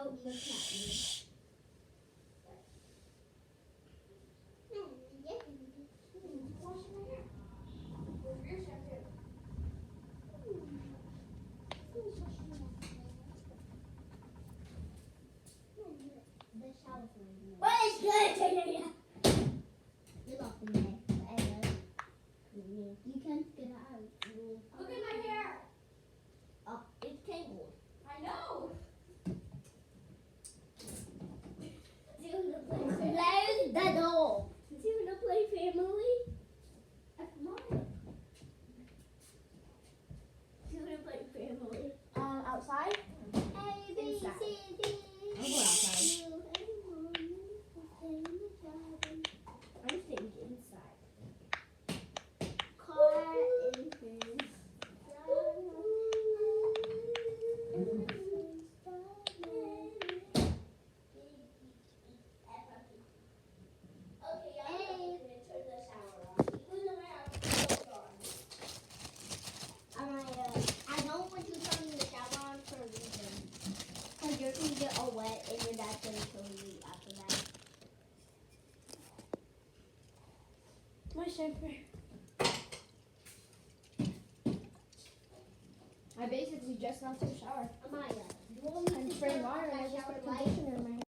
Don't look at me. Washing my hair. With your shampoo. The shower for me. What is good? You're not in there. Whatever. You can't get it out. Look at my hair. Oh, it's tangled. I know. Close the door. Do you want to play family? That's mine. Do you want to play family? Outside? A, B, Inside. C, D. I'll go outside. I'm thinking inside. Car entrance. I don't want you turning the shower on for a reason. Because you're going to get all wet and your dad's going to kill you after that. My shampoo. I basically just got to the shower. Amaya, do you want me I'm to spraying turn on water and I that just shower put light? conditioner in my hair.